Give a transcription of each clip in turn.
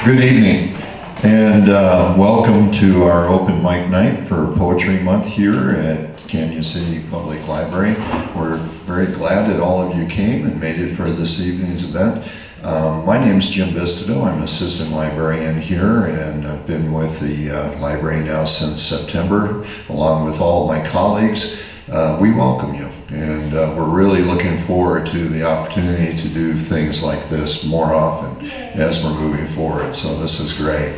Good evening, and welcome to our open mic night for Poetry Month here at Canyon City Public Library. We're very glad that all of you came and made it for this evening's event. My name is Jim Bistido. I'm an assistant librarian here, and I've been with the library now since September, along with all my colleagues. We welcome you, and we're really looking forward to the opportunity to do things like this more often as we're moving forward, so this is great.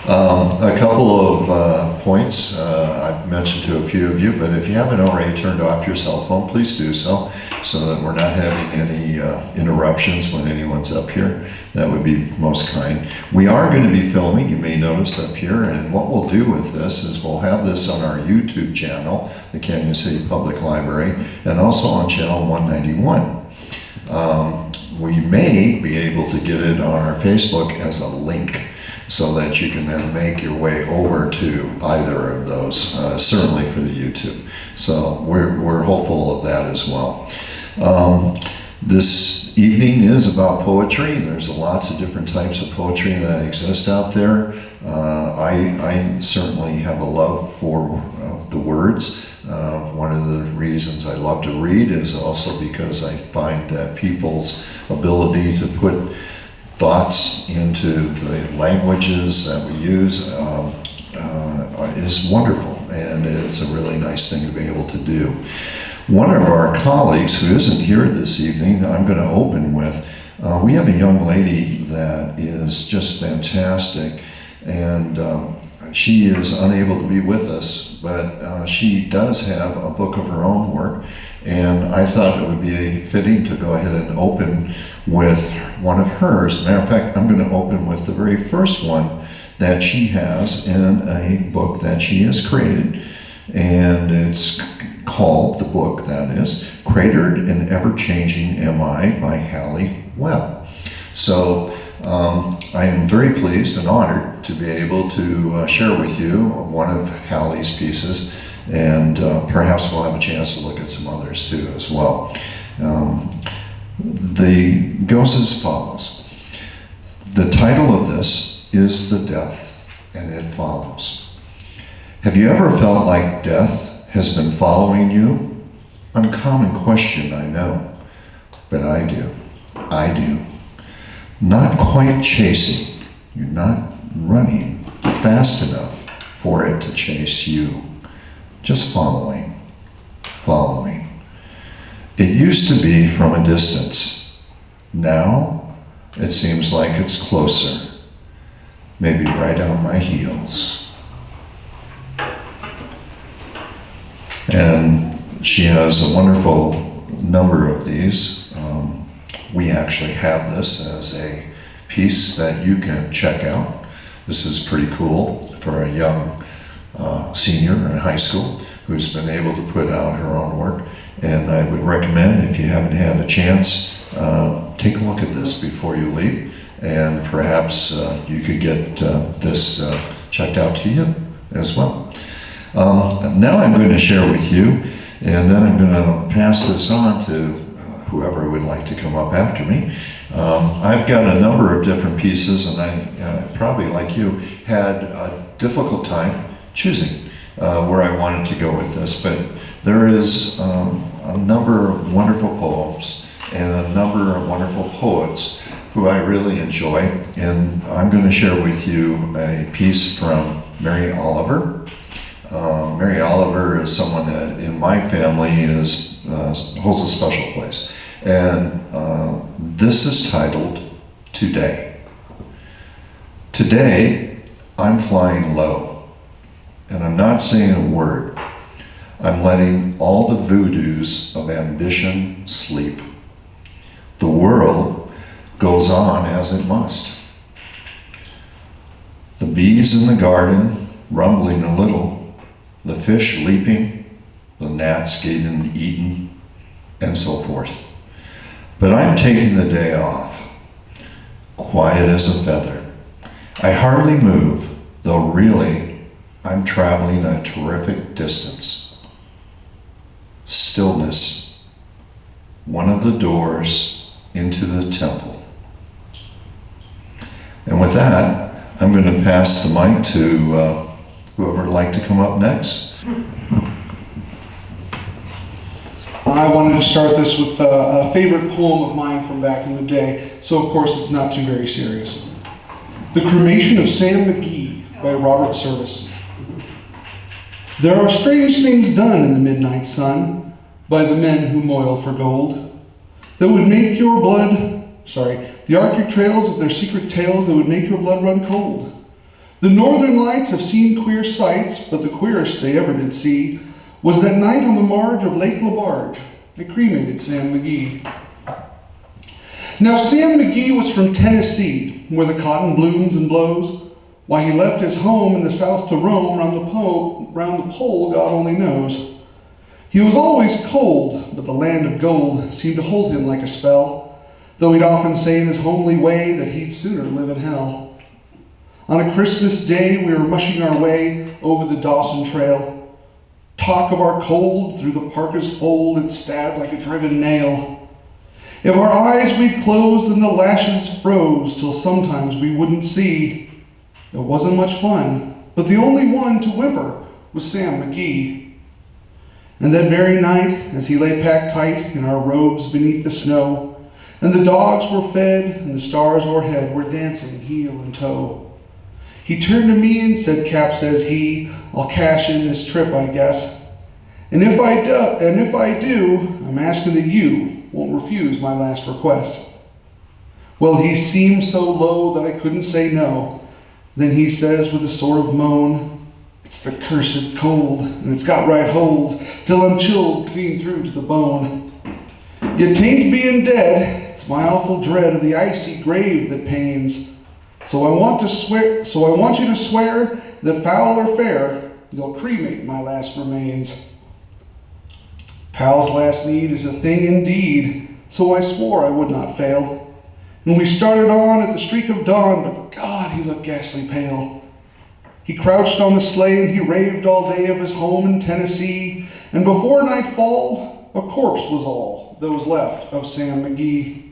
A couple of points I've mentioned to a few of you, but if you haven't already turned off your cell phone, please do so that we're not having any interruptions when anyone's up here. That would be most kind. We are going to be filming, you may notice up here, and what we'll do with this is we'll have this on our YouTube channel, the Canyon City Public Library, and also on channel 191. We may be able to get it on our Facebook as a link so that you can then make your way over to either of those, certainly for the YouTube. So we're hopeful of that as well. This evening is about poetry. There's lots of different types of poetry that exist out there. I certainly have a love for the words. One of the reasons I love to read is also because I find that people's ability to put thoughts into the languages that we use is wonderful, and it's a really nice thing to be able to do. One of our colleagues who isn't here this evening, I'm going to open with, we have a young lady that is just fantastic, and she is unable to be with us, but she does have a book of her own work, and I thought it would be fitting to go ahead and open with one of hers. As a matter of fact, I'm going to open with the very first one that she has in a book that she has created, and it's called, the book that is, Cratered and Ever-Changing Am I by Hallie Webb. So I am very pleased and honored to be able to share with you one of Hallie's pieces, and perhaps we'll have a chance to look at some others too as well. Goes as follows. The title of this is The Death, and it follows. Have you ever felt like death has been following you? Uncommon question, I know, but I do. I do. Not quite chasing. You're not running fast enough for it to chase you. Just following. Following. It used to be from a distance. Now, it seems like it's closer. Maybe right on my heels. And she has a wonderful number of these. We actually have this as a piece that you can check out. This is pretty cool for a young senior in high school who's been able to put out her own work. And I would recommend, if you haven't had a chance, take a look at this before you leave, and perhaps you could get this checked out to you as well. Now I'm going to share with you, and then I'm going to pass this on to whoever would like to come up after me. I've got a number of different pieces, and I probably, like you, had a difficult time choosing where I wanted to go with this, but there is a number of wonderful poems and a number of wonderful poets who I really enjoy, and I'm going to share with you a piece from Mary Oliver. Mary Oliver is someone that in my family holds a special place, and this is titled Today. Today, I'm flying low, and I'm not saying a word. I'm letting all the voodoos of ambition sleep. The world goes on as it must. The bees in the garden rumbling a little, the fish leaping, the gnats getting eaten, and so forth. But I'm taking the day off, quiet as a feather. I hardly move, though really I'm traveling a terrific distance. Stillness, one of the doors into the temple. And with that, I'm going to pass the mic to whoever would like to come up next. I wanted to start this with a favorite poem of mine from back in the day, so of course it's not too very serious. The Cremation of Sam Mcgee by Robert Service. There are strange things done in the midnight sun by the men who moil for gold that would make your blood, the Arctic trails of their secret tales that would make your blood run cold. The northern lights have seen queer sights, but the queerest they ever did see was that night on the marge of Lake LaBarge, they cremated Sam Mcgee. Now Sam Mcgee was from Tennessee, where the cotton blooms and blows. Why he left his home in the south to roam round the pole, God only knows. He was always cold, but the land of gold seemed to hold him like a spell, though he'd often say in his homely way that he'd sooner live in hell. On a Christmas day, we were mushing our way over the Dawson Trail. Talk of our cold through the parka's fold, it stabbed like a driven nail. If our eyes we'd closed and the lashes froze till sometimes we wouldn't see, it wasn't much fun, but the only one to whimper was Sam Mcgee. And that very night, as he lay packed tight in our robes beneath the snow, and the dogs were fed and the stars o'erhead were dancing heel and toe, he turned to me and said, "Cap," says he, "I'll cash in this trip, I guess. And if I do, I'm asking that you won't refuse my last request." Well, he seemed so low that I couldn't say no. Then he says with a sort of moan, "It's the cursed cold, and it's got right hold, till I'm chilled clean through to the bone. Yet 'tain't being dead, it's my awful dread of the icy grave that pains. So I want you to swear that foul or fair, you'll cremate my last remains." Pal's last need is a thing indeed, so I swore I would not fail. And we started on at the streak of dawn, but God, he looked ghastly pale. He crouched on the sleigh and he raved all day of his home in Tennessee, and before nightfall, a corpse was all that was left of Sam Mcgee.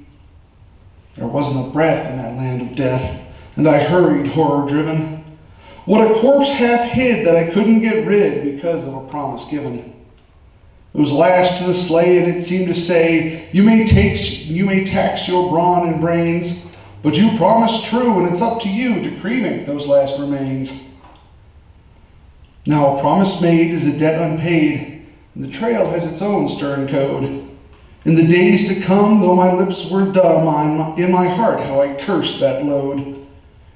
There wasn't a breath in that land of death, and I hurried, horror-driven. What a corpse half hid that I couldn't get rid because of a promise given. It was lashed to the sleigh, and it seemed to say, you may tax your brawn and brains, but you promised true, and it's up to you to cremate those last remains. Now a promise made is a debt unpaid, and the trail has its own stern code. In the days to come, though my lips were dumb, in my heart how I cursed that load.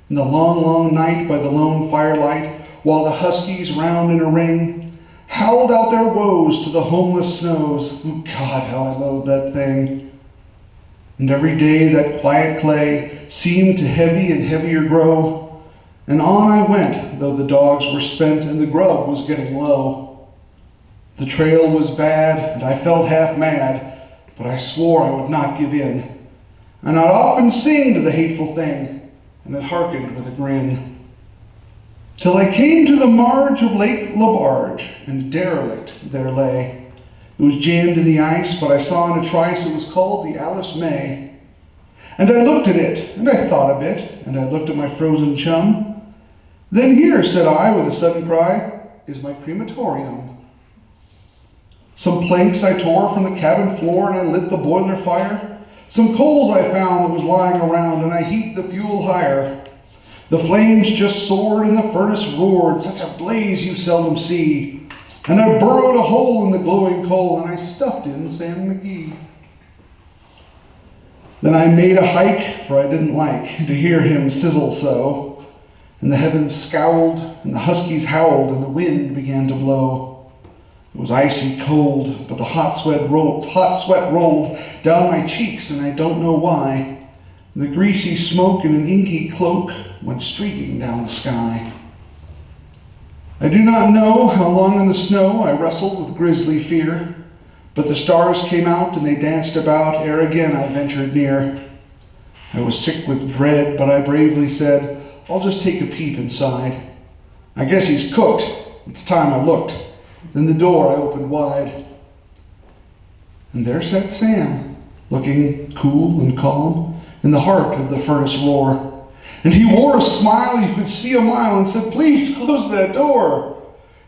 In the long, long night by the lone firelight, while the huskies round in a ring howled out their woes to the homeless snows. Oh God, how I loathed that thing. And every day that quiet clay seemed to heavy and heavier grow, and on I went, though the dogs were spent and the grub was getting low. The trail was bad, and I felt half mad, but I swore I would not give in. And I'd often sing to the hateful thing, and it hearkened with a grin. Till I came to the marge of Lake LaBarge, and derelict there lay. It was jammed in the ice, but I saw in a trice it was called the Alice May. And I looked at it, and I thought a bit, and I looked at my frozen chum. Then here, said I with a sudden cry, is my crematorium. Some planks I tore from the cabin floor, and I lit the boiler fire. Some coals I found that was lying around, and I heaped the fuel higher. The flames just soared, and the furnace roared, such a blaze you seldom see. And I burrowed a hole in the glowing coal, and I stuffed in Sam Mcgee. Then I made a hike, for I didn't like to hear him sizzle so. And the heavens scowled, and the huskies howled, and the wind began to blow. It was icy cold, but the hot sweat rolled down my cheeks, and I don't know why. The greasy smoke in an inky cloak went streaking down the sky. I do not know how long in the snow I wrestled with grisly fear, but the stars came out and they danced about ere again I ventured near. I was sick with dread, but I bravely said, I'll just take a peep inside. I guess he's cooked. It's time I looked. Then the door I opened wide. And there sat Sam, looking cool and calm, in the heart of the furnace roar. And he wore a smile you could see a mile and said, "Please close that door.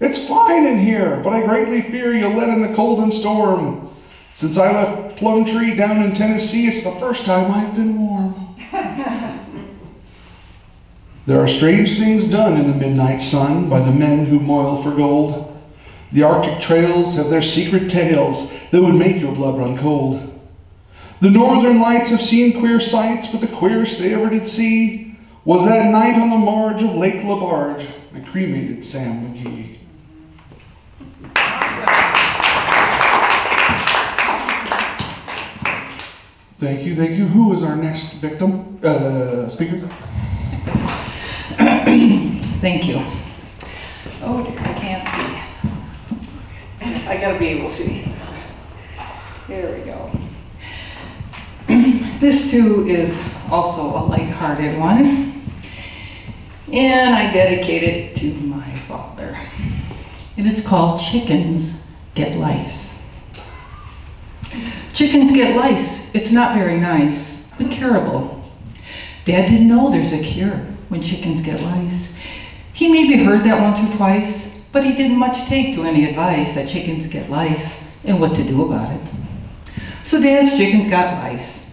It's fine in here, but I greatly fear you'll let in the cold and storm. Since I left Plumtree down in Tennessee, it's the first time I've been warm." There are strange things done in the midnight sun by the men who moil for gold. The Arctic trails have their secret tales that would make your blood run cold. The northern lights have seen queer sights, but the queerest they ever did see was that night on the marge of Lake LaBarge I cremated Sam Mcgee. Thank you, thank you. Who is our next victim? Speaker? Thank you. Oh dear, I can't see. I gotta be able to see. There we go. This too is also a lighthearted one. And I dedicate it to my father. And it's called Chickens Get Lice. Chickens get lice. It's not very nice, but curable. Dad didn't know there's a cure when chickens get lice. He maybe heard that once or twice, but he didn't much take to any advice that chickens get lice and what to do about it. So Dad's chickens got lice.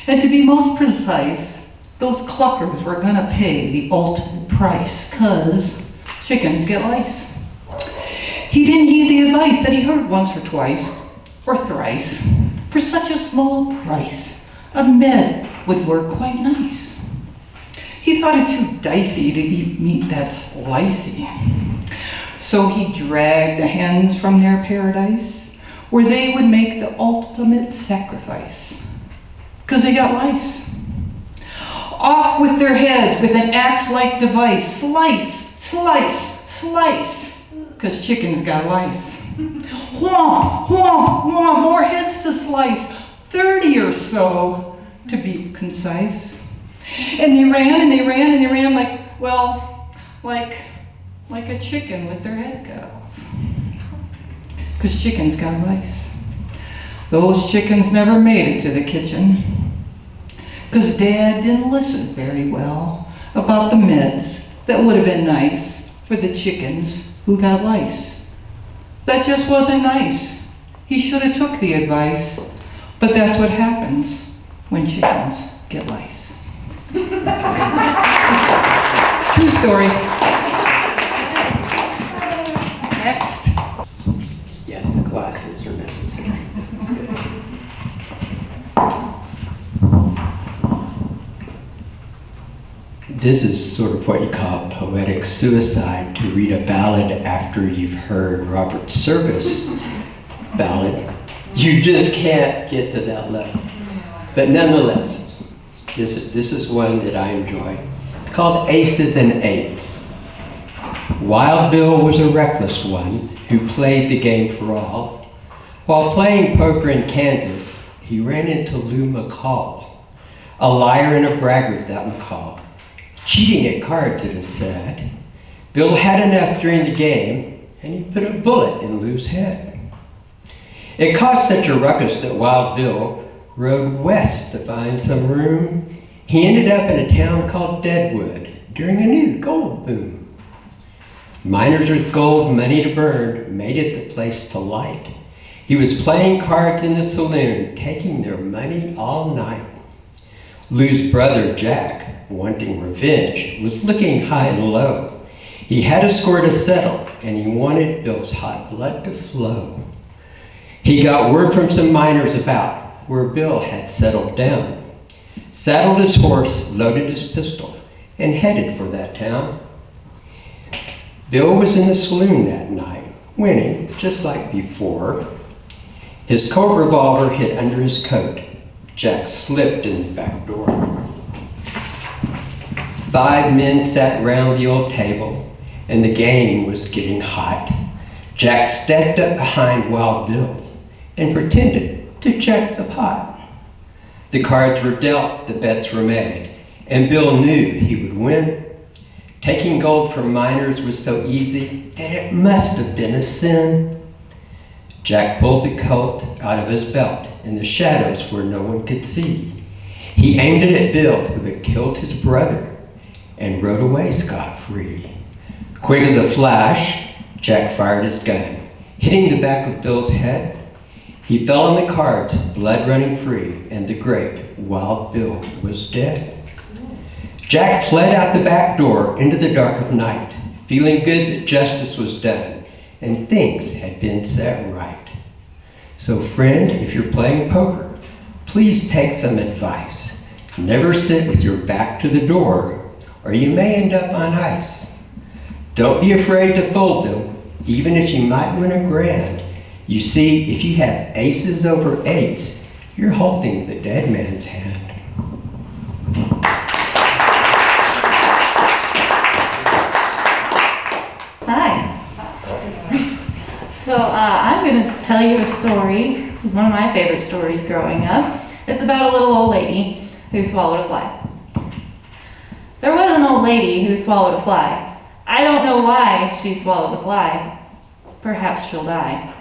And to be most precise, those cluckers were gonna pay the ultimate price, 'cause chickens get lice. He didn't heed the advice that he heard once or twice, or thrice. For such a small price, a med would work quite nice. He thought it too dicey to eat meat that's licey. So he dragged the hens from their paradise, where they would make the ultimate sacrifice, 'cause they got lice. Off with their heads with an axe-like device, slice, slice, slice, 'cause chickens got lice. Whomp, whomp, whomp, more heads to slice, 30 or so, to be concise. And they ran and they ran and they ran like, well, like a chicken with their head cut off. 'Cause chickens got lice. Those chickens never made it to the kitchen, 'cause Dad didn't listen very well about the meds that would have been nice for the chickens who got lice. That just wasn't nice. He should have took the advice, but that's what happens when chickens get lice. True story. Next. Yes, glasses are necessary. This is good. This is sort of what you call poetic suicide, to read a ballad after you've heard Robert Service ballad. You just can't get to that level. But nonetheless, this is one that I enjoy. It's called Aces and Eights. Wild Bill was a reckless one who played the game for all. While playing poker in Kansas, he ran into Lou McCall, a liar and a braggart, that McCall. Cheating at cards, it is said. Bill had enough during the game, and he put a bullet in Lou's head. It caused such a ruckus that Wild Bill rode west to find some room. He ended up in a town called Deadwood during a new gold boom. Miners with gold money to burn made it the place to light. He was playing cards in the saloon, taking their money all night. Lou's brother Jack, wanting revenge, was looking high and low. He had a score to settle, and he wanted Bill's hot blood to flow. He got word from some miners about where Bill had settled down, saddled his horse, loaded his pistol, and headed for that town. Bill was in the saloon that night, winning just like before. His Colt revolver hid under his coat. Jack slipped in the back door. 5 men sat round the old table, and the game was getting hot. Jack stepped up behind Wild Bill and pretended to check the pot. The cards were dealt, the bets were made, and Bill knew he would win. Taking gold from miners was so easy that it must have been a sin. Jack pulled the Colt out of his belt in the shadows where no one could see. He aimed it at Bill, who had killed his brother, and rode away scot-free. Quick as a flash, Jack fired his gun, hitting the back of Bill's head. He fell on the cards, blood running free, and the great Wild Bill was dead. Jack fled out the back door into the dark of night, feeling good that justice was done and things had been set right. So friend, if you're playing poker, please take some advice. Never sit with your back to the door, or you may end up on ice. Don't be afraid to fold them, even if you might win $1,000. You see, if you have aces over eights, you're holding the dead man's hand. Hi. So I'm going to tell you a story. It was one of my favorite stories growing up. It's about a little old lady who swallowed a fly. There was an old lady who swallowed a fly. I don't know why she swallowed the fly. Perhaps she'll die.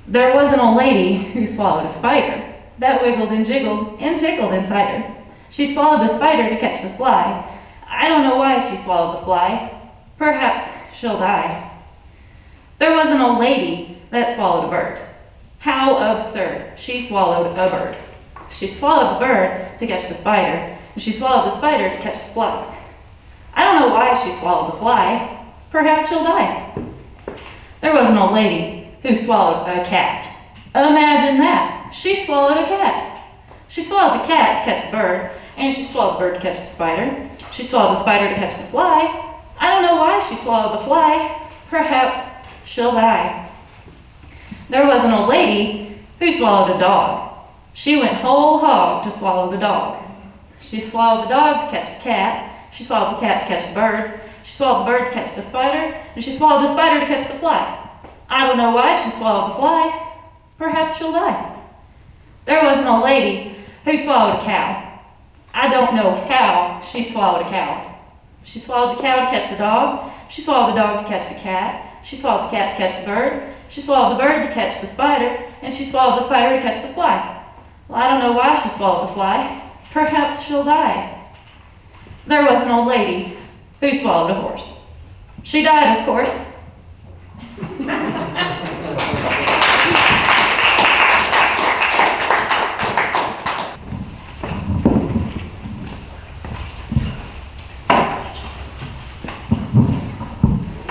There was an old lady who swallowed a spider that wiggled and jiggled and tickled inside her. She swallowed the spider to catch the fly. I don't know why she swallowed the fly. Perhaps she'll die. There was an old lady that swallowed a bird. How absurd. She swallowed a bird. She swallowed the bird to catch the spider, and she swallowed the spider to catch the fly. I don't know why she swallowed the fly. Perhaps she'll die. There was an old lady who swallowed a cat. Imagine that. She swallowed a cat. She swallowed the cat to catch the bird, and she swallowed the bird to catch the spider. She swallowed the spider to catch the fly. I don't know why she swallowed the fly. Perhaps she'll die. There was an old lady who swallowed a dog. She went whole hog to swallow the dog. She swallowed the dog to catch the cat. She swallowed the cat to catch the bird. She swallowed the bird to catch the spider. And she swallowed the spider to catch the fly. I don't know why she swallowed the fly. Perhaps she'll die. There was an old lady who swallowed a cow. I don't know how she swallowed a cow. She swallowed the cow to catch the dog. She swallowed the dog to catch the cat. She swallowed the cat to catch the bird. She swallowed the bird to catch the spider. And she swallowed the spider to catch the fly. Well, I don't know why she swallowed the fly. Perhaps she'll die. There was an old lady who swallowed a horse. She died, of course.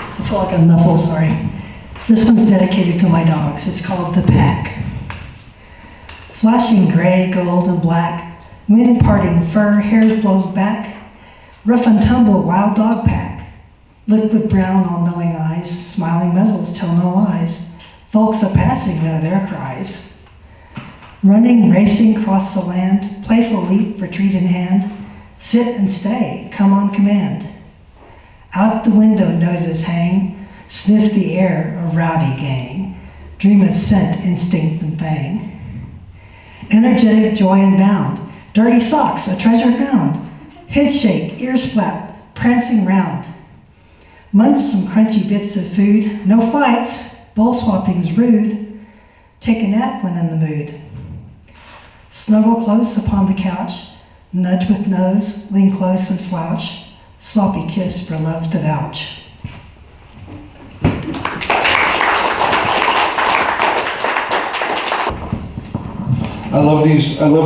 I feel like I'm muffled, sorry. This one's dedicated to my dogs. It's called The Pack. Flashing gray, gold, and black, wind parting fur, hair blows back, rough and tumble wild dog pack. Liquid brown, all-knowing eyes, smiling muzzles tell no lies. Folks a-passing know their cries. Running, racing, cross the land, playful leap, retreat in hand, sit and stay, come on command. Out the window noses hang, sniff the air, a rowdy gang, dream of scent, instinct, and fang. Energetic joy and bound, dirty socks, a treasure found, head shake, ears flap, prancing round. Munch some crunchy bits of food, no fights, bowl swapping's rude, take a nap when in the mood. Snuggle close upon the couch, nudge with nose, lean close and slouch, sloppy kiss for love to vouch. I love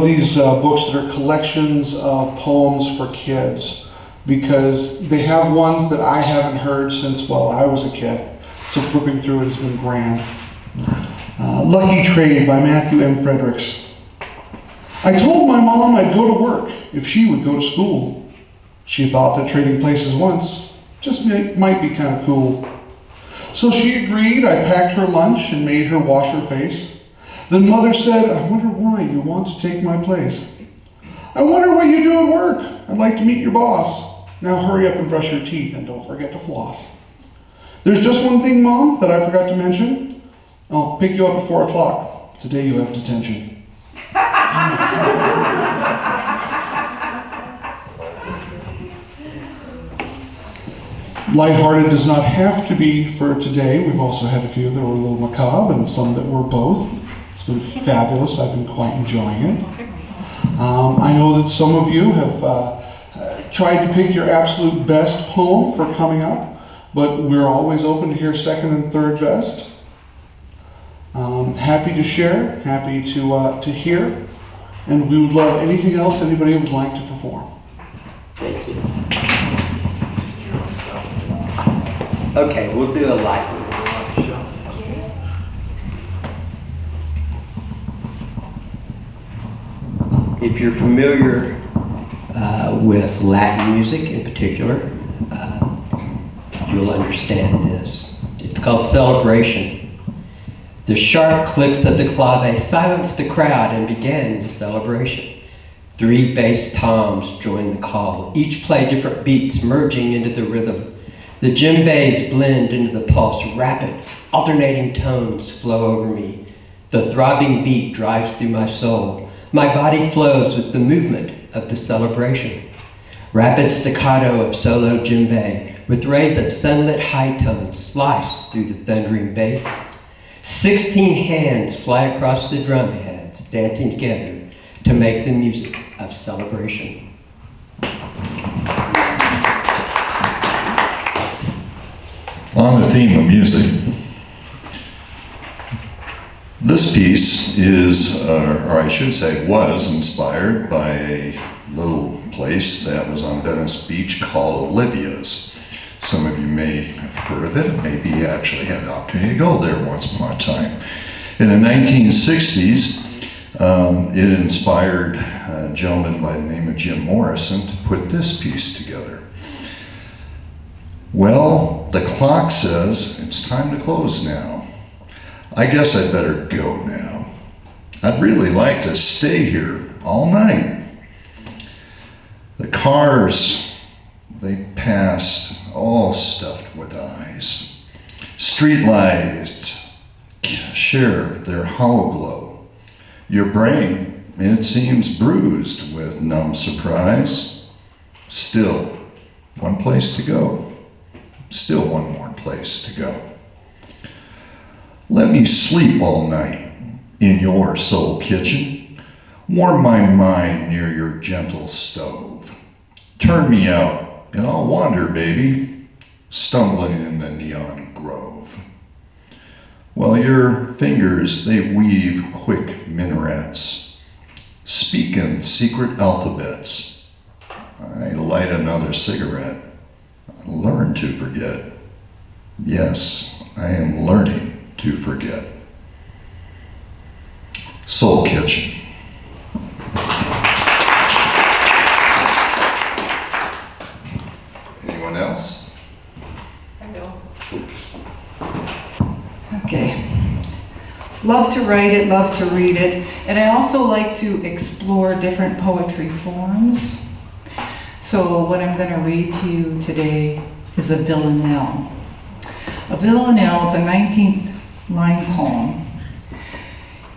these books that are collections of poems for kids, because they have ones that I haven't heard since, well, I was a kid. So flipping through it has been grand. Lucky Trade by Matthew M. Fredericks. I told my mom I'd go to work if she would go to school. She thought that trading places once just might be kind of cool. So she agreed. I packed her lunch and made her wash her face. Then Mother said, I wonder why you want to take my place. I wonder what you do at work. I'd like to meet your boss. Now hurry up and brush your teeth and don't forget to floss. There's just one thing, Mom, that I forgot to mention. I'll pick you up at 4 o'clock. Today you have detention. Lighthearted does not have to be for today. We've also had a few that were a little macabre and some that were both. It's been fabulous. I've been quite enjoying it. I know that some of you have tried to pick your absolute best poem for coming up, but we're always open to hear second and third best. Happy to share, happy to hear, and we would love anything else anybody would like to perform. Thank you. Okay, we'll do a light one. If you're familiar with Latin music in particular, you'll understand this. It's called Celebration. The sharp clicks of the clave silenced the crowd and began the celebration. 3 bass toms joined the call. Each play different beats, merging into the rhythm. The djembes blend into the pulse. Rapid, alternating tones flow over me. The throbbing beat drives through my soul. My body flows with the movement of the celebration. Rapid staccato of solo djembe with rays of sunlit high tones slice through the thundering bass. 16 hands fly across the drum heads, dancing together to make the music of celebration. On the theme of music, this piece is, or I should say was, inspired by a little place that was on Venice Beach called Olivia's. Some of you may have heard of it, maybe you actually had the opportunity to go there once upon a time. In the 1960s, it inspired a gentleman by the name of Jim Morrison to put this piece together. Well, the clock says it's time to close now. I guess I'd better go now. I'd really like to stay here all night. The cars, they passed, all stuffed with eyes. Street lights share their hollow glow. Your brain, it seems bruised with numb surprise. Still, one place to go. Still one more place to go. Let me sleep all night in your soul kitchen. Warm my mind near your gentle stove. Turn me out and I'll wander, baby, stumbling in the neon grove. While your fingers, they weave quick minarets, speak in secret alphabets. I light another cigarette. Learn to forget. Yes, I am learning to forget. Soul Kitchen. Anyone else? Okay. Love to write it, love to read it, and I also like to explore different poetry forms. So what I'm going to read to you today is a Villanelle. A Villanelle is a 19th line poem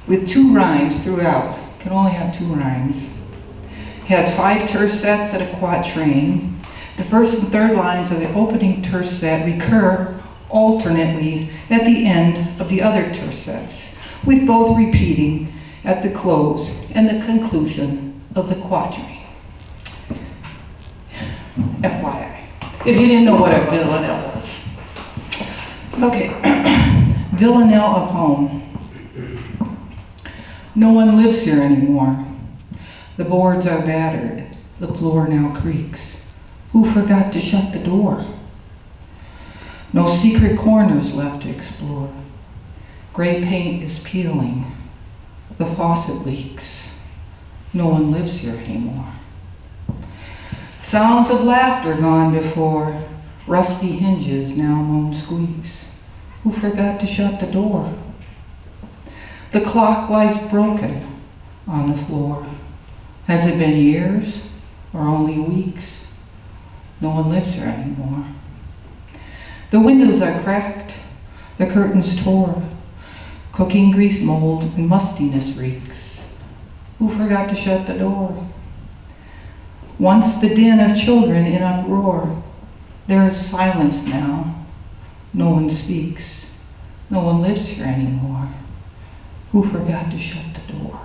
with 2 rhymes throughout. It can only have 2 rhymes. It has 5 tercets and a quatrain. The first and third lines of the opening tercet recur alternately at the end of the other tercets, with both repeating at the close and the conclusion of the quatrain. FYI, if you didn't know what a Villanelle was. Okay, Villanelle of home. No one lives here anymore. The boards are battered. The floor now creaks. Who forgot to shut the door? No secret corners left to explore. Gray paint is peeling. The faucet leaks. No one lives here anymore. Sounds of laughter gone before. Rusty hinges now moan squeaks. Who forgot to shut the door? The clock lies broken on the floor. Has it been years or only weeks? No one lives here anymore. The windows are cracked, the curtains tore. Cooking grease mold and mustiness reeks. Who forgot to shut the door? Once the din of children in uproar. There is silence now. No one speaks. No one lives here anymore. Who forgot to shut the door?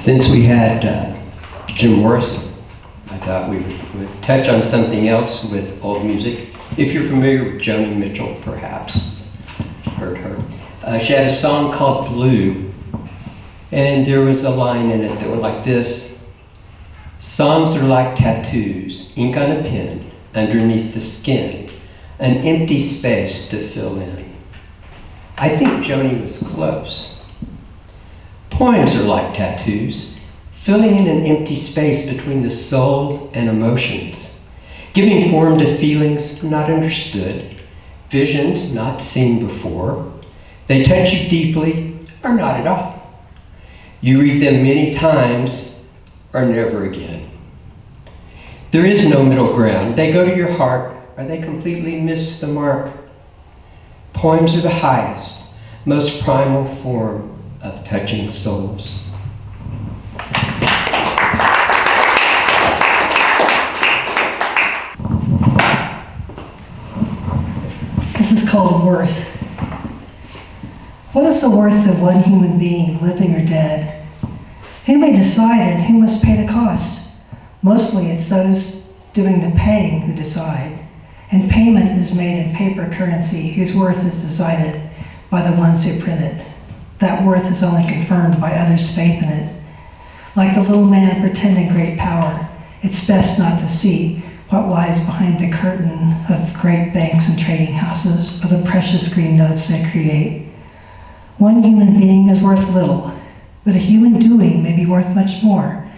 Since we had Jim Morrison, I thought we would touch on something else with old music. If you're familiar with Joni Mitchell, perhaps heard her. She had a song called Blue, and there was a line in it that went like this: songs are like tattoos, ink on a pen, underneath the skin, an empty space to fill in. I think Joni was close. Poems are like tattoos, filling in an empty space between the soul and emotions, giving form to feelings not understood, visions not seen before. They touch you deeply or not at all. You read them many times or never again. There is no middle ground. They go to your heart or they completely miss the mark. Poems are the highest, most primal form of touching souls. This is called worth. What is the worth of one human being, living or dead? Who may decide and who must pay the cost? Mostly it's those doing the paying who decide. And payment is made in paper currency whose worth is decided by the ones who print it. That worth is only confirmed by others' faith in it. Like the little man pretending great power, it's best not to see what lies behind the curtain of great banks and trading houses or the precious green notes they create. One human being is worth little, but a human doing may be worth much more.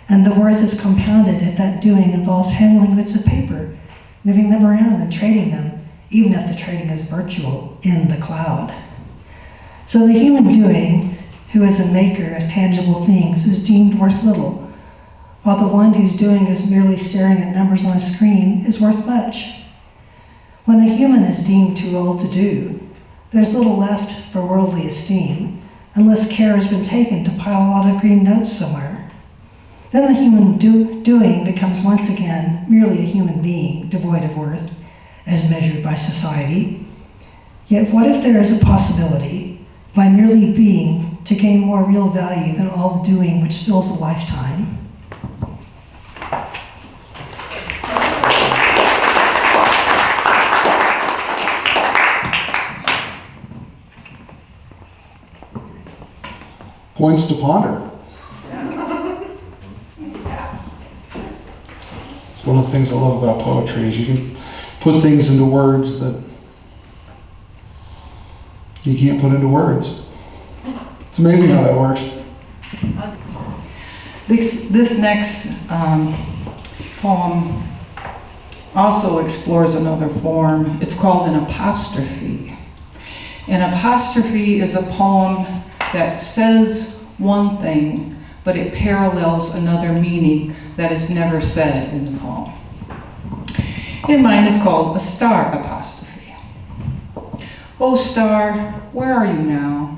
And the worth is compounded if that doing involves handling bits of paper, moving them around and trading them, even if the trading is virtual in the cloud. So the human doing, who is a maker of tangible things, is deemed worth little, while the one whose doing is merely staring at numbers on a screen is worth much. When a human is deemed too old to do, there's little left for worldly esteem, unless care has been taken to pile a lot of green notes somewhere. Then the human doing becomes once again merely a human being, devoid of worth, as measured by society. Yet what if there is a possibility, by merely being, to gain more real value than all the doing which fills a lifetime? Points to ponder. It's one of the things I love about poetry is you can put things into words that you can't put into words. It's amazing how that works. This next poem also explores another form. It's called an apostrophe. An apostrophe is a poem that says one thing, but it parallels another meaning that is never said in the poem. And mine is called a star apostrophe. Oh star, where are you now?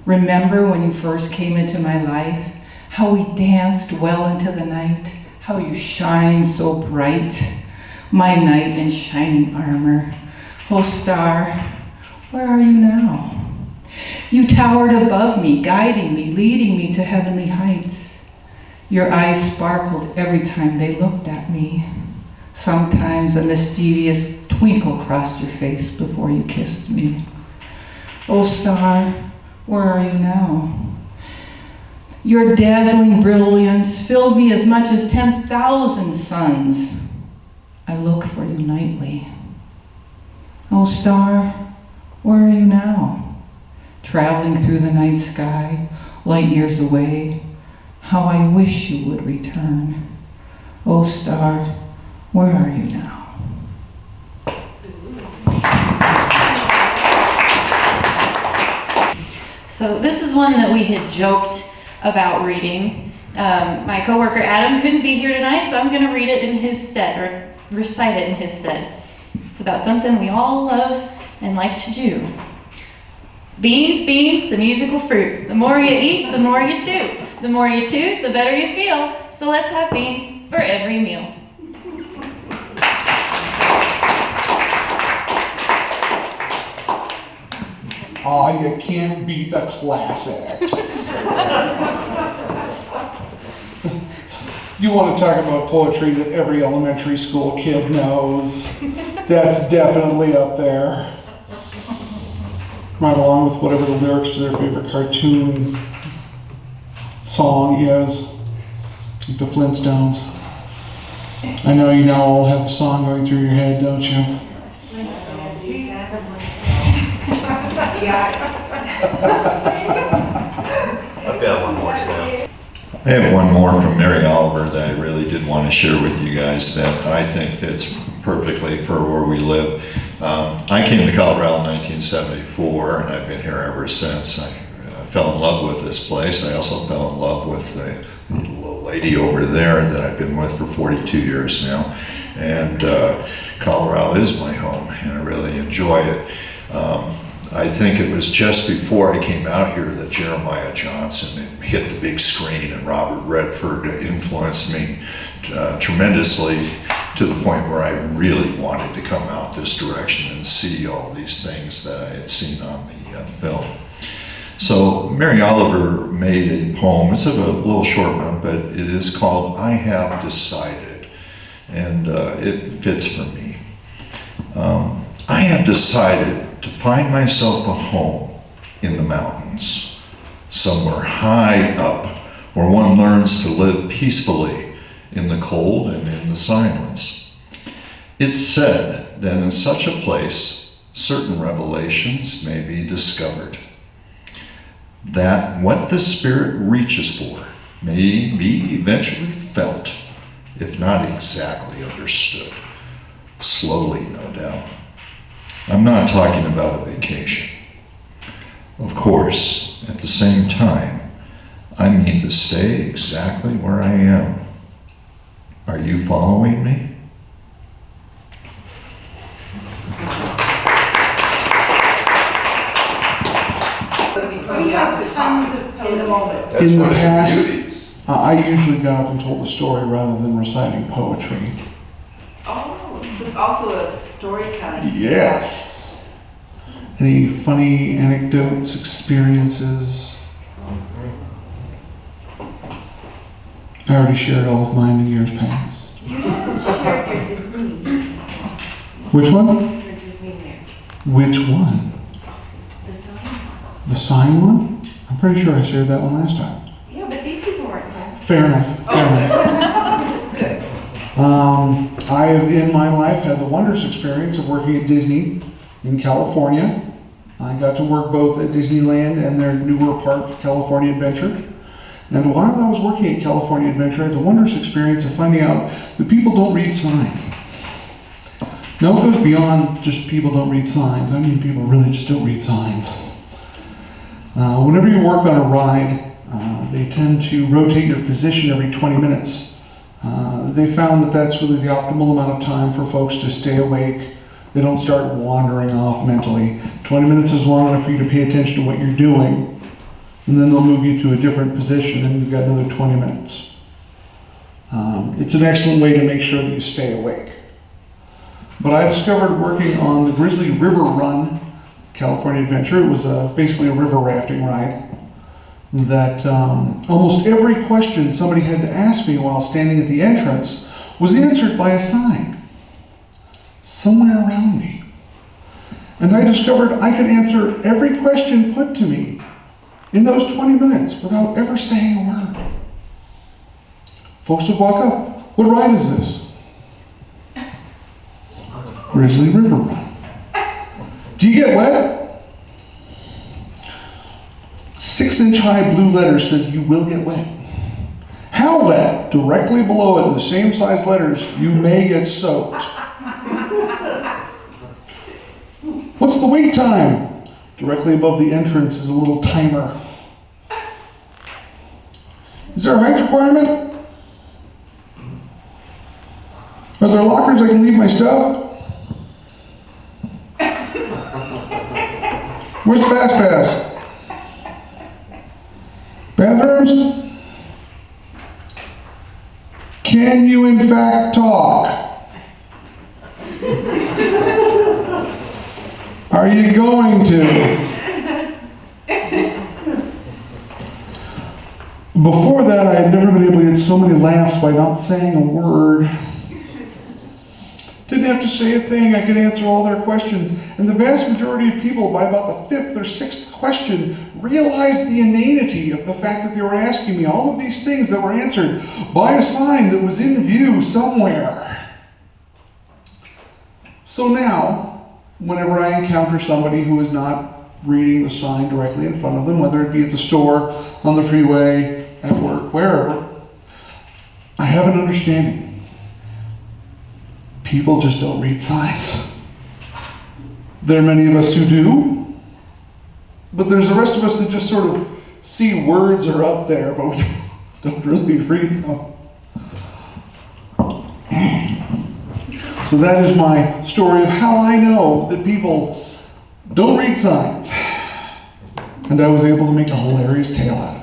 Remember when you first came into my life, how we danced well into the night, how you shine so bright, my knight in shining armor. Oh star, where are you now? You towered above me, guiding me, leading me to heavenly heights. Your eyes sparkled every time they looked at me. Sometimes a mischievous twinkle crossed your face before you kissed me. Oh star, where are you now? Your dazzling brilliance filled me as much as 10,000 suns. I look for you nightly. Oh star, where are you now? Traveling through the night sky, light years away, how I wish you would return. Oh star, where are you now? So this is one that we had joked about reading. My coworker Adam couldn't be here tonight, so I'm going to read it in his stead, or recite it in his stead. It's about something we all love and like to do. Beans, beans, the musical fruit. The more you eat, the more you toot. The more you toot, the better you feel. So let's have beans for every meal. Aw, you can't beat the classics. You want to talk about poetry that every elementary school kid knows. That's definitely up there. Right along with whatever the lyrics to their favorite cartoon song is. Like the Flintstones. I know you now all have the song going through your head, don't you? I've got one more, Sam. I have one more from Mary Oliver that I really did want to share with you guys that I think fits perfectly for where we live. I came to Colorado in 1974, and I've been here ever since. I fell in love with this place. I also fell in love with the little lady over there that I've been with for 42 years now. And Colorado is my home, and I really enjoy it. I think it was just before I came out here that Jeremiah Johnson hit the big screen, and Robert Redford influenced me tremendously to the point where I really wanted to come out this direction and see all these things that I had seen on the film. So Mary Oliver made a poem. It's a little short one, but it is called "I Have Decided," and it fits for me. I have decided to find myself a home in the mountains, somewhere high up where one learns to live peacefully in the cold and in the silence. It's said that in such a place, certain revelations may be discovered, that what the spirit reaches for may be eventually felt, if not exactly understood. Slowly, no doubt. I'm not talking about a vacation. Of course, at the same time, I mean to stay exactly where I am. Are you following me? In the past, I usually got up and told a story rather than reciting poetry. Oh, so it's also a storytelling. Yes. Any funny anecdotes, experiences? I already shared all of mine in years past. You haven't shared your Disney. Which one? Your Disney there. Which one? The sign one. The sign one? I'm pretty sure I shared that one last time. Yeah, but these people weren't there. Fair enough. Fair enough. Good. I have in my life had the wondrous experience of working at Disney in California. I got to work both at Disneyland and their newer park, California Adventure. And while I was working at California Adventure, I had the wondrous experience of finding out that people don't read signs. Now it goes beyond just people don't read signs. I mean people really just don't read signs. Whenever you work on a ride, they tend to rotate your position every 20 minutes. They found that that's really the optimal amount of time for folks to stay awake. They don't start wandering off mentally. 20 minutes is long enough for you to pay attention to what you're doing, and then they'll move you to a different position and you've got another 20 minutes. It's an excellent way to make sure that you stay awake. But I discovered working on the Grizzly River Run California Adventure, it was basically a river rafting ride, that almost every question somebody had to ask me while standing at the entrance was answered by a sign somewhere around me. And I discovered I could answer every question put to me in those 20 minutes without ever saying a word. Folks would walk up, "What ride is this?" "Grizzly River Run." "Do you get wet?" 6-inch high blue letters says you will get wet. "How wet?" Directly below it in the same size letters, "You may get soaked." "What's the wait time?" Directly above the entrance is a little timer. "Is there a height requirement? Are there lockers I can leave my stuff? Where's the Fast Pass? Bathrooms? Can you in fact talk? Are you going to?" Before that, I had never been able to get so many laughs by not saying a word. Didn't have to say a thing, I could answer all their questions. And the vast majority of people, by about the 5th or 6th question, realized the inanity of the fact that they were asking me all of these things that were answered by a sign that was in view somewhere. So now, whenever I encounter somebody who is not reading the sign directly in front of them, whether it be at the store, on the freeway, at work, wherever, I have an understanding. People just don't read signs. There are many of us who do, but there's the rest of us that just sort of see words are up there, but we don't really read them. So that is my story of how I know that people don't read signs. And I was able to make a hilarious tale out of it.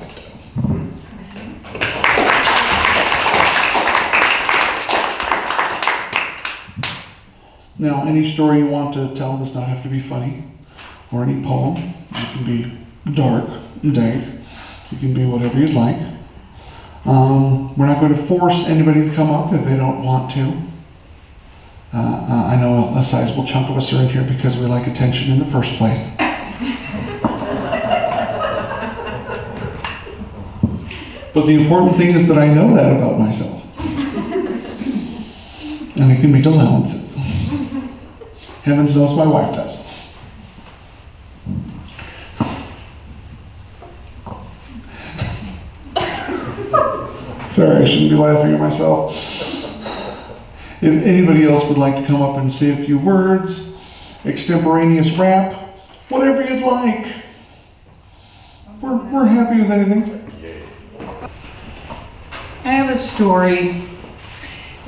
Now, any story you want to tell does not have to be funny, or any poem. It can be dark, dank. It can be whatever you'd like. We're not going to force anybody to come up if they don't want to. I know a sizable chunk of us are in here because we like attention in the first place. But the important thing is that I know that about myself. And I can make allowances. Heavens knows my wife does. Sorry, I shouldn't be laughing at myself. If anybody else would like to come up and say a few words, extemporaneous rap, whatever you'd like. We're happy with anything. I have a story,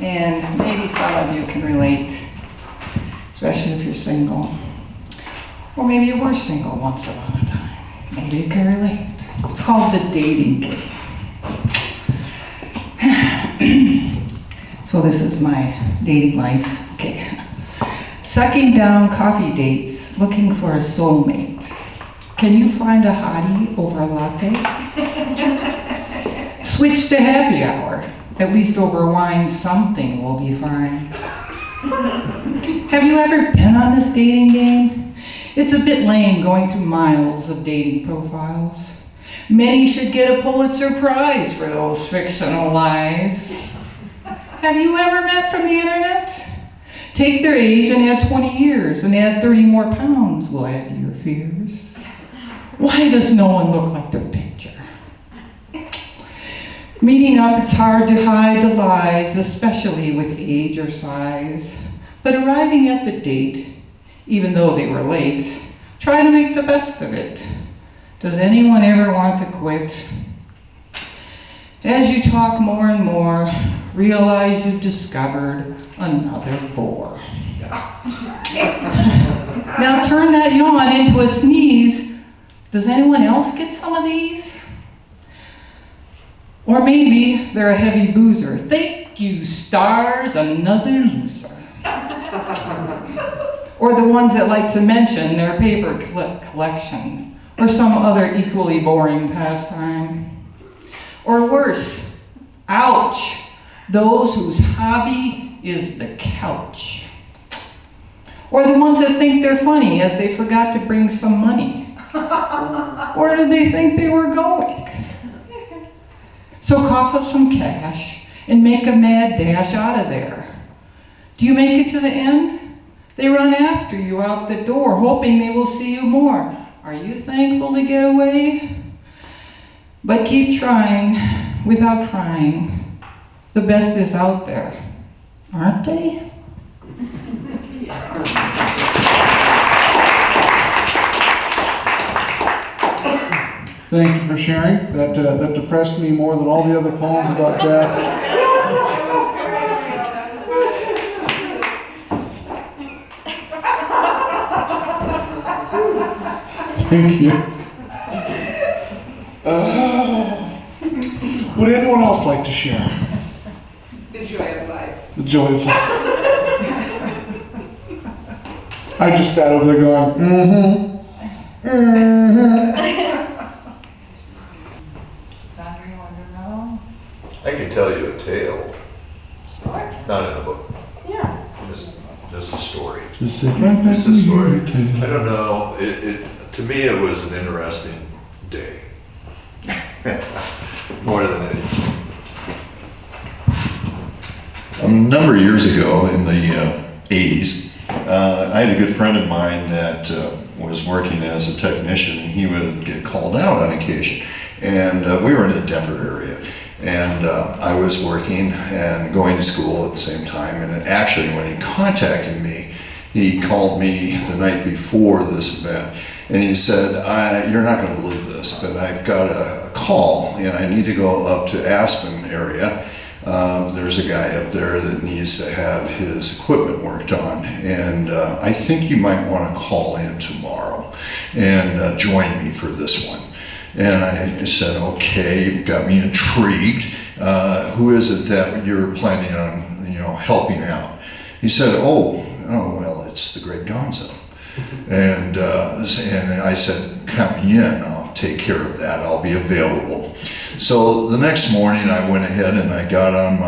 and maybe some of you can relate, especially if you're single. Or maybe you were single once upon a time. Maybe you can relate. It's called the dating game. So this is my dating life. Okay. Sucking down coffee dates, looking for a soulmate. Can you find a hottie over a latte? Switch to happy hour. At least over wine, something will be fine. Have you ever been on this dating game? It's a bit lame going through miles of dating profiles. Many should get a Pulitzer Prize for those fictional lies. Have you ever met from the internet? Take their age and add 20 years and add 30 more pounds. We'll add to your fears. Why does no one look like their picture? Meeting up, it's hard to hide the lies, especially with age or size. But arriving at the date, even though they were late, try to make the best of it. Does anyone ever want to quit? As you talk more and more, realize you've discovered another bore. Now turn that yawn into a sneeze. Does anyone else get some of these? Or maybe they're a heavy boozer. Thank you, stars, another loser. Or the ones that like to mention their paper collection, or some other equally boring pastime. Or worse, ouch, those whose hobby is the couch. Or the ones that think they're funny as they forgot to bring some money. Where did they think they were going? So cough up some cash and make a mad dash out of there. Do you make it to the end? They run after you out the door, hoping they will see you more. Are you thankful to get away? But keep trying without crying. The best is out there, aren't they? Thank you for sharing. That depressed me more than all the other poems about death. Thank you. Would anyone else like to share? The joy of life. The joy of life. I just sat over there going, mm-hmm, mm-hmm. I can tell you a tale, Sure. not in a book, Yeah. just a story. Just sit right back Just a and story. hear the tale. I don't know, to me, it was an interesting day. More than anything. A number of years ago, in the 80s, I had a good friend of mine that was working as a technician. He would get called out on occasion. And we were in the Denver area. And I was working and going to school at the same time. And actually, when he contacted me, he called me the night before this event. And he said, you're not going to believe this, but I've got a call and I need to go up to Aspen area. There's a guy up there that needs to have his equipment worked on, and I think you might want to call in tomorrow and join me for this one. And I said, okay, you've got me intrigued. Who is it that you're planning on, helping out? He said, oh, well, it's the great Gonzo. And I said, count me in, I'll take care of that, I'll be available. So the next morning I went ahead and I got on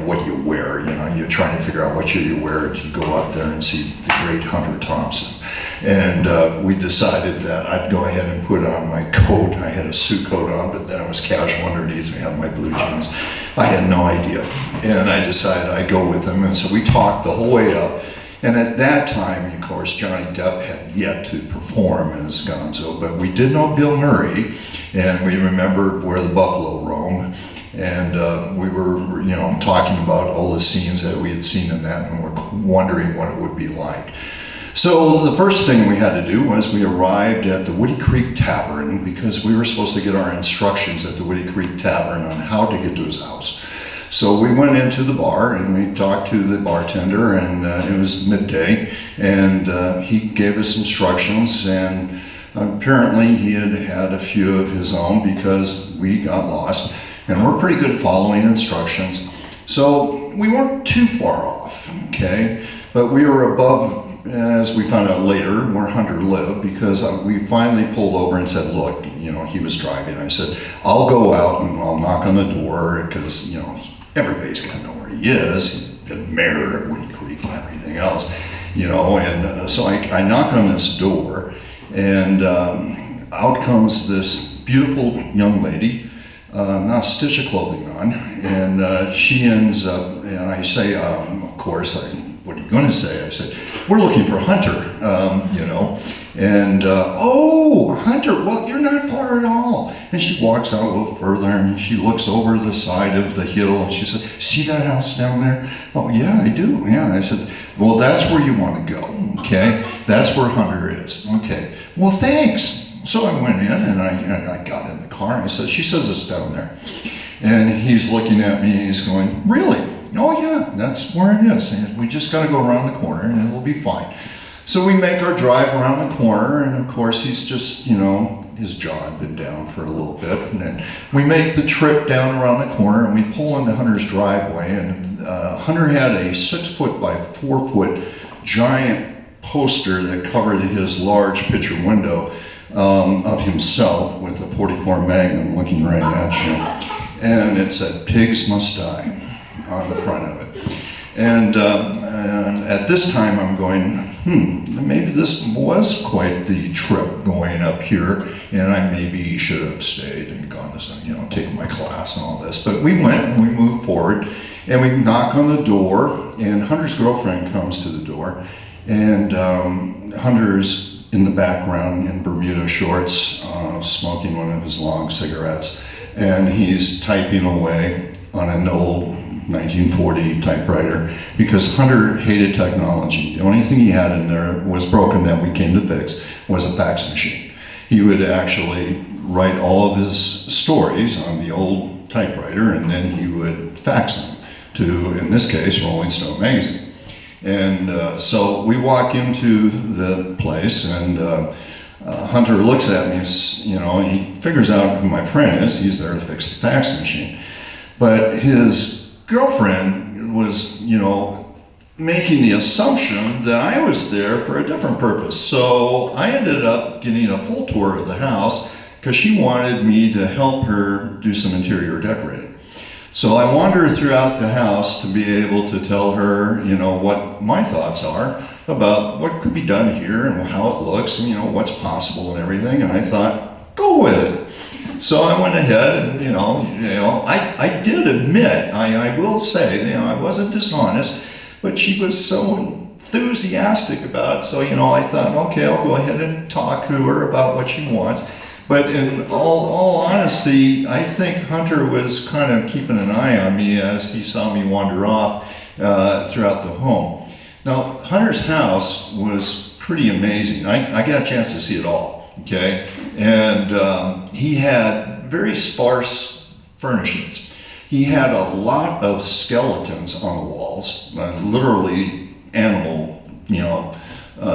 what do you wear, you're trying to figure out what you wear to go up there and see the great Hunter Thompson. And we decided that I'd go ahead and put on my coat. I had a suit coat on, but then I was casual underneath. I had my blue jeans. I had no idea. And I decided I'd go with him. And so we talked the whole way up. And at that time, of course, Johnny Depp had yet to perform as Gonzo, but we did know Bill Murray, and we remembered Where the Buffalo Roam, and we were, talking about all the scenes that we had seen in that, and we're wondering what it would be like. So the first thing we had to do was we arrived at the Woody Creek Tavern because we were supposed to get our instructions at the Woody Creek Tavern on how to get to his house. So we went into the bar and we talked to the bartender, and it was midday, and he gave us instructions, and apparently he had had a few of his own because we got lost, and we're pretty good at following instructions. So we weren't too far off, okay? But we were above, as we found out later, where Hunter lived, because we finally pulled over and said, look, he was driving. I said, I'll go out and I'll knock on the door because, everybody's got to know where he is. He's been mayor at Woody Creek and everything else, and so I knock on this door, and out comes this beautiful young lady, not a stitch of clothing on, and she ends up, and I say, of course, what are you going to say? I said, we're looking for Hunter, and oh, Hunter, well, you're not far at all. And she walks out a little further and she looks over the side of the hill and she said, see that house down there? Oh, yeah, I do. Yeah. I said, well, that's where you want to go. Okay. That's where Hunter is. Okay. Well, thanks. So I went in and I got in the car and I said, she says it's down there. And he's looking at me and he's going, really? Oh, yeah, that's where it is. And we just got to go around the corner and it'll be fine. So we make our drive around the corner, and of course he's just, his jaw had been down for a little bit. And then we make the trip down around the corner and we pull into Hunter's driveway, and Hunter had a 6 foot by 4 foot giant poster that covered his large picture window of himself with a .44 Magnum looking right at you. And it said, pigs must die on the front of it. And at this time I'm going, maybe this was quite the trip going up here, and I maybe should have stayed and gone to, take my class and all this. But we went and we moved forward, and we knock on the door, and Hunter's girlfriend comes to the door, and Hunter's in the background in Bermuda shorts, smoking one of his long cigarettes, and he's typing away on an old 1940 typewriter, because Hunter hated technology. The only thing he had in there was broken that we came to fix was a fax machine. He would actually write all of his stories on the old typewriter, and then he would fax them to, in this case, Rolling Stone magazine. And so we walk into the place, and Hunter looks at me, he figures out who my friend is. He's there to fix the fax machine. But his girlfriend was, making the assumption that I was there for a different purpose. So I ended up getting a full tour of the house because she wanted me to help her do some interior decorating. So I wander throughout the house to be able to tell her, what my thoughts are about what could be done here and how it looks and, what's possible and everything. And I thought, go with it. So I went ahead and, I did admit, I will say, I wasn't dishonest, but she was so enthusiastic about it. So, I thought, okay, I'll go ahead and talk to her about what she wants. But in all honesty, I think Hunter was kind of keeping an eye on me as he saw me wander off throughout the home. Now, Hunter's house was pretty amazing. I got a chance to see it all, okay? And he had very sparse furnishings. He had a lot of skeletons on the walls, literally animal,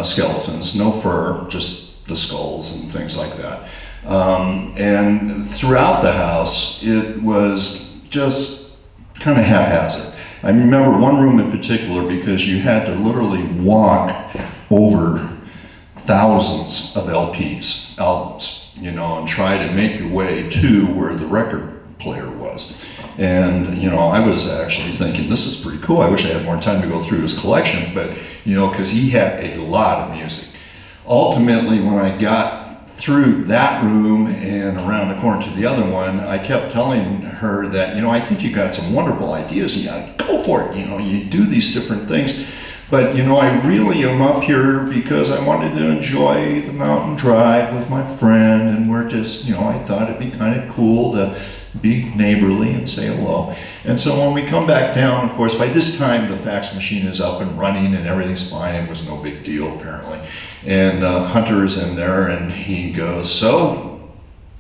skeletons, no fur, just the skulls and things like that. And throughout the house, it was just kind of haphazard. I remember one room in particular because you had to literally walk over thousands of LPs, albums, and try to make your way to where the record player was. And, I was actually thinking, this is pretty cool. I wish I had more time to go through his collection, but, because he had a lot of music. Ultimately, when I got through that room and around the corner to the other one, I kept telling her that, I think you got some wonderful ideas, and you gotta go for it, you do these different things. But, I really am up here because I wanted to enjoy the mountain drive with my friend, and we're just, I thought it'd be kind of cool to be neighborly and say hello. And so when we come back down, of course, by this time the fax machine is up and running and everything's fine. It was no big deal, apparently. And Hunter is in there and he goes, so,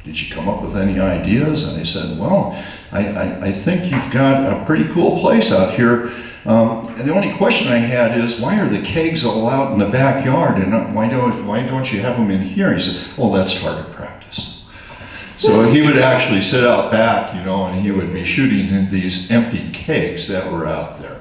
did you come up with any ideas? And I said, well, I think you've got a pretty cool place out here. And the only question I had is, why are the kegs all out in the backyard and why don't you have them in here? He said, well, that's target practice. So he would actually sit out back, and he would be shooting in these empty kegs that were out there.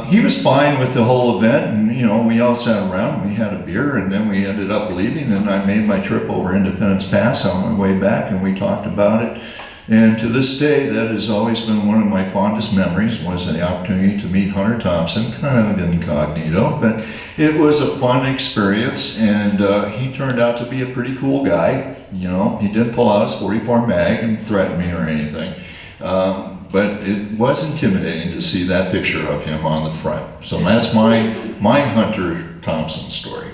He was fine with the whole event, and we all sat around and we had a beer, and then we ended up leaving, and I made my trip over Independence Pass on my way back, and we talked about it. And to this day, that has always been one of my fondest memories, was the opportunity to meet Hunter Thompson, kind of incognito, but it was a fun experience, and he turned out to be a pretty cool guy. He didn't pull out his 44 mag and threaten me or anything, but it was intimidating to see that picture of him on the front. So that's my Hunter Thompson story.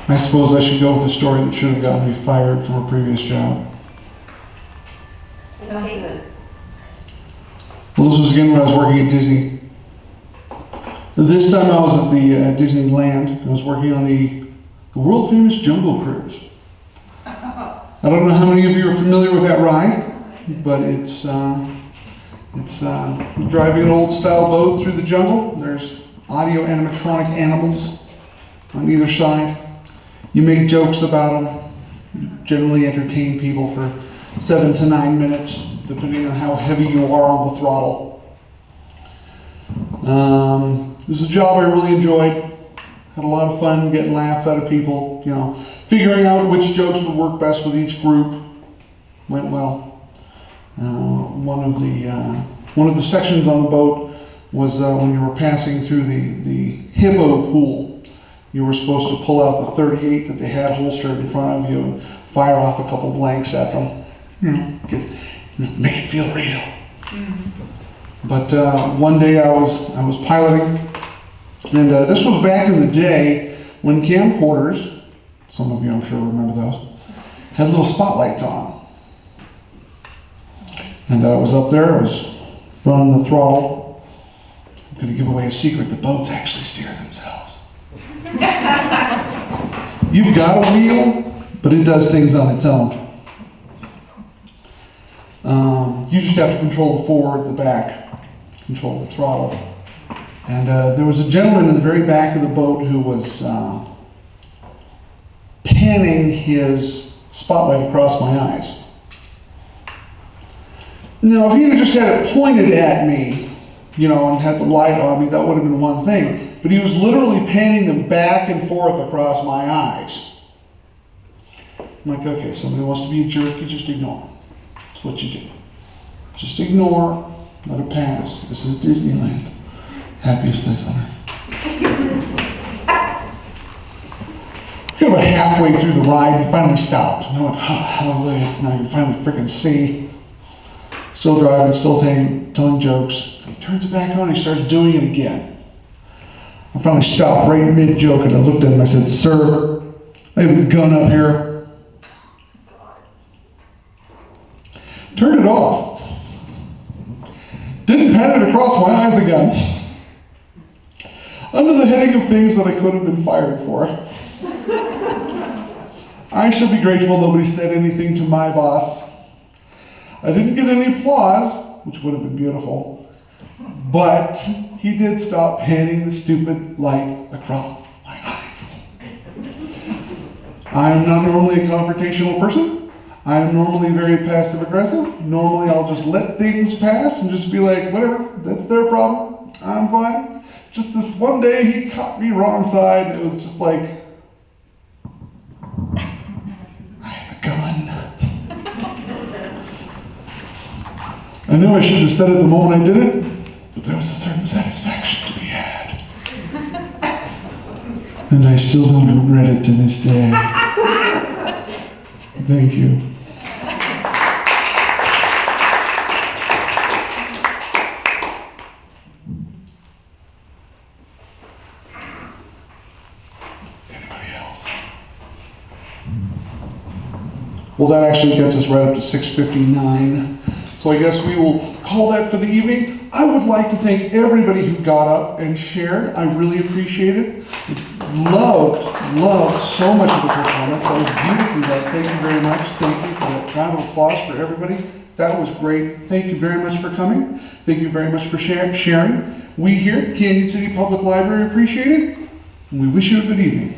I suppose I should go with a story that should have gotten me fired from a previous job. Okay. Well, this was again when I was working at Disney. This time I was at the Disneyland. I was working on the world famous Jungle Cruise. I don't know how many of you are familiar with that ride, but it's driving an old style boat through the jungle. There's audio animatronic animals on either side. You make jokes about them. You generally entertain people for 7 to 9 minutes, depending on how heavy you are on the throttle. It was a job I really enjoyed. Had a lot of fun getting laughs out of people, figuring out which jokes would work best with each group. Went well. One of the sections on the boat was when you were passing through the hippo pool. You were supposed to pull out the 38 that they had holstered in front of you and fire off a couple blanks at them. Make it feel real. Mm-hmm. But one day I was piloting, and this was back in the day when camcorders, some of you I'm sure remember those, had little spotlights on. And I was up there, I was running the throttle. I'm going to give away a secret, the boats actually steer themselves. You've got a wheel, but it does things on its own. You just have to control the forward, the back, control the throttle. And there was a gentleman in the very back of the boat who was panning his spotlight across my eyes. Now, if he had just had it pointed at me, and had the light on me, that would have been one thing. But he was literally panning them back and forth across my eyes. I'm like, okay, somebody wants to be a jerk, you just ignore them. That's what you do. Just ignore, let it pass. This is Disneyland. Happiest place on earth. Got about halfway through the ride, we finally stopped. And I went, oh, hallelujah, now you can finally freaking see. Still driving, still telling jokes. He turns it back on, he starts doing it again. I finally stopped right mid-joke and I looked at him, I said, sir, I have a gun up here. Turned it off. Didn't pan it across my eyes again. Under the heading of things that I could have been fired for. I shall be grateful nobody said anything to my boss. I didn't get any applause, which would have been beautiful, but he did stop panning the stupid light across my eyes. I am not normally a confrontational person. I am normally very passive aggressive. Normally I'll just let things pass and just be like, whatever, that's their problem. I'm fine. Just this one day he caught me wrong side and it was just like, I have a gun. I knew I shouldn't have said it the moment I did it, but there was a certain satisfaction to be had. And I still don't regret it to this day. Thank you. Anybody else? Well, that actually gets us right up to 6:59. So I guess we will call that for the evening. I would like to thank everybody who got up and shared. I really appreciate it. Loved so much of the performance. That was beautifully done. Thank you very much. Thank you for that round of applause for everybody. That was great. Thank you very much for coming. Thank you very much for sharing. We here at the Canyon City Public Library appreciate it, and we wish you a good evening.